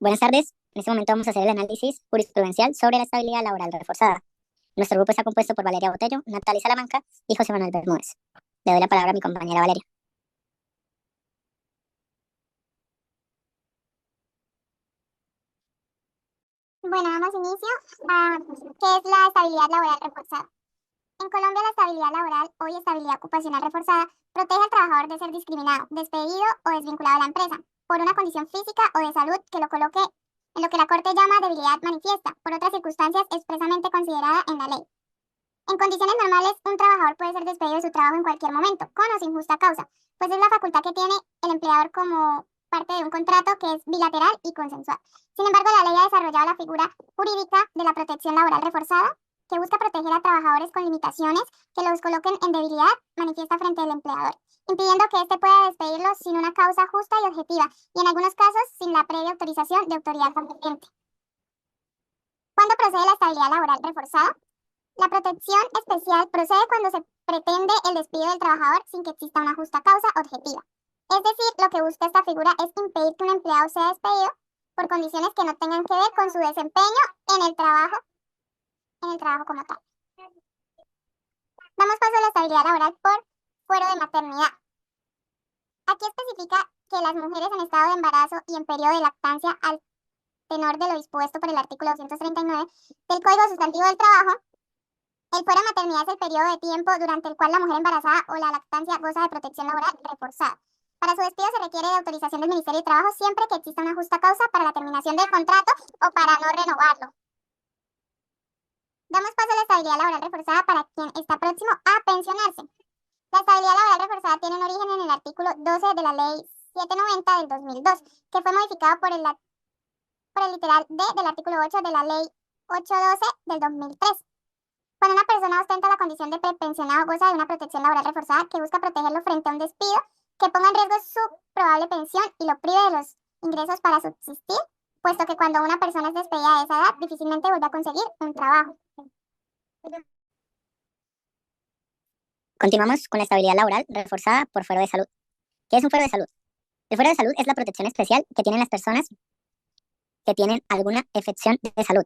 Buenas tardes. En este momento vamos a hacer el análisis jurisprudencial sobre la estabilidad laboral reforzada. Nuestro grupo está compuesto por Valeria Botello, Natalie Salamanca y José Manuel Bermúdez. Le doy la palabra a mi compañera Valeria. Bueno, damos inicio a qué es la estabilidad laboral reforzada. En Colombia, la estabilidad laboral, hoy estabilidad ocupacional reforzada, protege al trabajador de ser discriminado, despedido o desvinculado a la empresa por una condición física o de salud que lo coloque en lo que la Corte llama debilidad manifiesta, por otras circunstancias expresamente considerada en la ley. En condiciones normales, un trabajador puede ser despedido de su trabajo en cualquier momento, con o sin justa causa, pues es la facultad que tiene el empleador como parte de un contrato que es bilateral y consensual. Sin embargo, la ley ha desarrollado la figura jurídica de la protección laboral reforzada, que busca proteger a trabajadores con limitaciones que los coloquen en debilidad manifiesta frente al empleador, impidiendo que éste pueda despedirlos sin una causa justa y objetiva, y en algunos casos sin la previa autorización de autoridad competente. ¿Cuándo procede la estabilidad laboral reforzada? La protección especial procede cuando se pretende el despido del trabajador sin que exista una justa causa objetiva. Es decir, lo que busca esta figura es impedir que un empleado sea despedido por condiciones que no tengan que ver con su desempeño en el trabajo como tal. Damos paso a la estabilidad laboral por fuero de maternidad. Aquí especifica que las mujeres en estado de embarazo y en periodo de lactancia, al tenor de lo dispuesto por el artículo 239 del Código Sustantivo del Trabajo, el fuero de maternidad es el periodo de tiempo durante el cual la mujer embarazada o la lactancia goza de protección laboral reforzada. Para su despido se requiere de autorización del Ministerio de Trabajo siempre que exista una justa causa para la terminación del contrato o para no renovarlo. Damos paso a la estabilidad laboral reforzada para quien está próximo a pensionarse. La estabilidad laboral reforzada tiene un origen en el artículo 12 de la Ley 790 del 2002, que fue modificado por el literal D del artículo 8 de la Ley 812 del 2003. Cuando una persona ostenta la condición de prepensionado, goza de una protección laboral reforzada que busca protegerlo frente a un despido que ponga en riesgo su probable pensión y lo prive de los ingresos para subsistir, puesto que cuando una persona es despedida de esa edad, difícilmente vuelve a conseguir un trabajo. Continuamos con la estabilidad laboral reforzada por fuero de salud. ¿Qué es un fuero de salud? El fuero de salud es la protección especial que tienen las personas que tienen alguna afección de salud.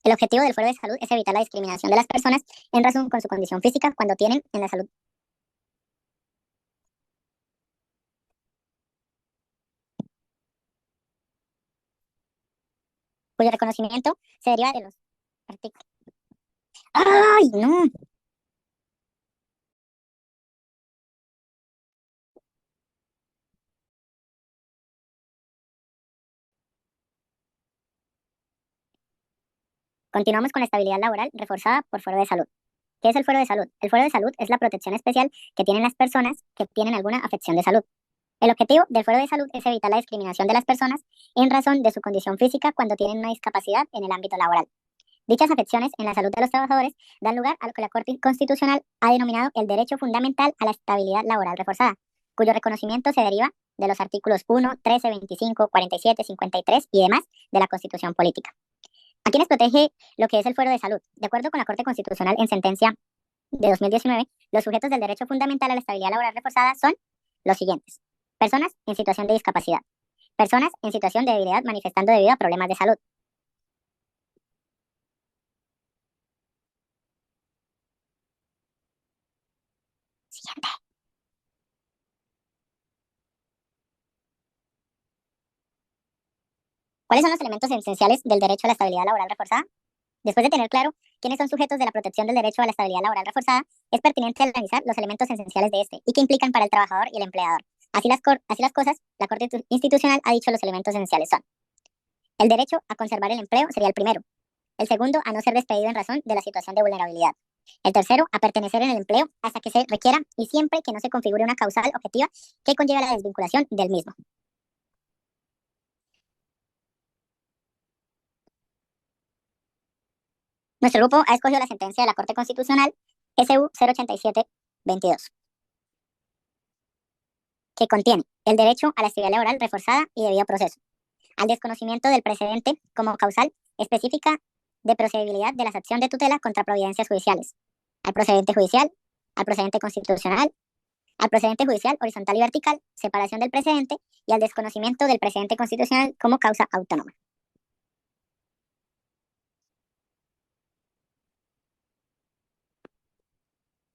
El objetivo del fuero de salud es evitar la discriminación de las personas en razón con su condición física cuando tienen en la salud cuyo reconocimiento se deriva de los artículos. ¡Ay, no! Continuamos con la estabilidad laboral reforzada por fuero de salud. ¿Qué es el fuero de salud? El fuero de salud es la protección especial que tienen las personas que tienen alguna afección de salud. El objetivo del fuero de salud es evitar la discriminación de las personas en razón de su condición física cuando tienen una discapacidad en el ámbito laboral. Dichas afecciones en la salud de los trabajadores dan lugar a lo que la Corte Constitucional ha denominado el derecho fundamental a la estabilidad laboral reforzada, cuyo reconocimiento se deriva de los artículos 1, 13, 25, 47, 53 y demás de la Constitución Política. ¿A quiénes protege lo que es el fuero de salud? De acuerdo con la Corte Constitucional en sentencia de 2019, los sujetos del derecho fundamental a la estabilidad laboral reforzada son los siguientes: personas en situación de discapacidad, personas en situación de debilidad manifestando debido a problemas de salud. Siguiente. ¿Cuáles son los elementos esenciales del derecho a la estabilidad laboral reforzada? Después de tener claro quiénes son sujetos de la protección del derecho a la estabilidad laboral reforzada, es pertinente analizar los elementos esenciales de este y que implican para el trabajador y el empleador. Así las cosas, la Corte Institucional ha dicho los elementos esenciales son: el derecho a conservar el empleo sería el primero. El segundo, a no ser despedido en razón de la situación de vulnerabilidad. El tercero, a pertenecer en el empleo hasta que se requiera y siempre que no se configure una causal objetiva que conlleve la desvinculación del mismo. Nuestro grupo ha escogido la sentencia de la Corte Constitucional SU 087-22, que contiene el derecho a la estabilidad laboral reforzada y debido proceso, al desconocimiento del precedente como causal específica de procedibilidad de la acción de tutela contra providencias judiciales, al procedente judicial, al procedente constitucional, al procedente judicial horizontal y vertical, separación del precedente y al desconocimiento del precedente constitucional como causa autónoma.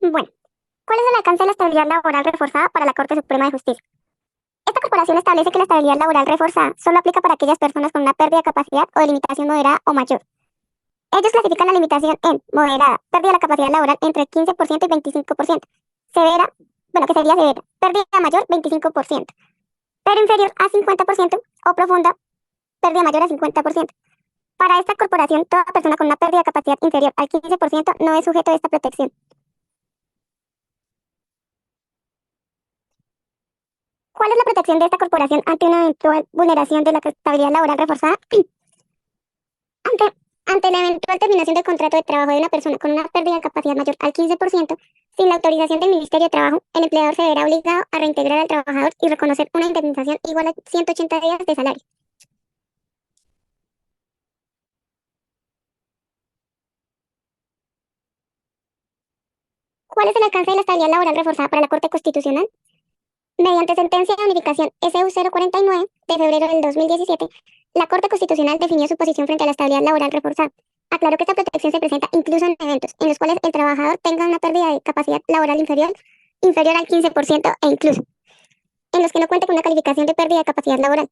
Bueno, ¿cuál es el alcance de la estabilidad laboral reforzada para la Corte Suprema de Justicia? Esta corporación establece que la estabilidad laboral reforzada solo aplica para aquellas personas con una pérdida de capacidad o de limitación moderada o mayor. Ellos clasifican la limitación en moderada, pérdida de la capacidad laboral entre 15% y 25%. Severa, que sería severa, pérdida mayor 25%, pero inferior a 50% o profunda, pérdida mayor a 50%. Para esta corporación, toda persona con una pérdida de capacidad inferior al 15% no es sujeto de esta protección. ¿Cuál es la protección de esta corporación ante una eventual vulneración de la estabilidad laboral reforzada? Ante la eventual terminación del contrato de trabajo de una persona con una pérdida de capacidad mayor al 15%, sin la autorización del Ministerio de Trabajo, el empleador se verá obligado a reintegrar al trabajador y reconocer una indemnización igual a 180 días de salario. ¿Cuál es el alcance de la estabilidad laboral reforzada para la Corte Constitucional? Mediante sentencia de unificación SU 049 de febrero del 2017, la Corte Constitucional definió su posición frente a la estabilidad laboral reforzada. Aclaró que esta protección se presenta incluso en eventos en los cuales el trabajador tenga una pérdida de capacidad laboral inferior al 15% e incluso en los que no cuente con una calificación de pérdida de capacidad laboral.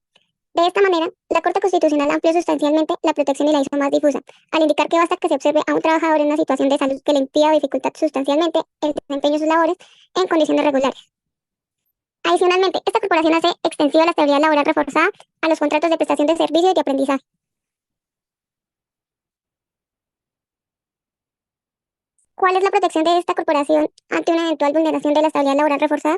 De esta manera, la Corte Constitucional amplió sustancialmente la protección y la hizo más difusa, al indicar que basta que se observe a un trabajador en una situación de salud que le impida o dificulta sustancialmente el desempeño de sus labores en condiciones regulares. Adicionalmente, esta corporación hace extensiva la estabilidad laboral reforzada a los contratos de prestación de servicio y de aprendizaje. ¿Cuál es la protección de esta corporación ante una eventual vulneración de la estabilidad laboral reforzada?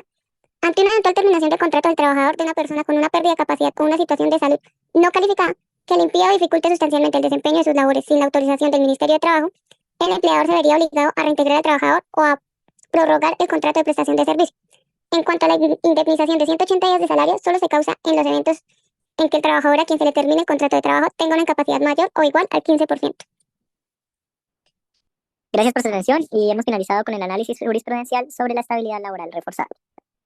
Ante una eventual terminación de contrato del trabajador de una persona con una pérdida de capacidad o una situación de salud no calificada que le impida o dificulte sustancialmente el desempeño de sus labores sin la autorización del Ministerio de Trabajo, el empleador se vería obligado a reintegrar al trabajador o a prorrogar el contrato de prestación de servicio. En cuanto a la indemnización de 180 días de salario, solo se causa en los eventos en que el trabajador a quien se le termine el contrato de trabajo tenga una incapacidad mayor o igual al 15%. Gracias por su atención y hemos finalizado con el análisis jurisprudencial sobre la estabilidad laboral reforzada.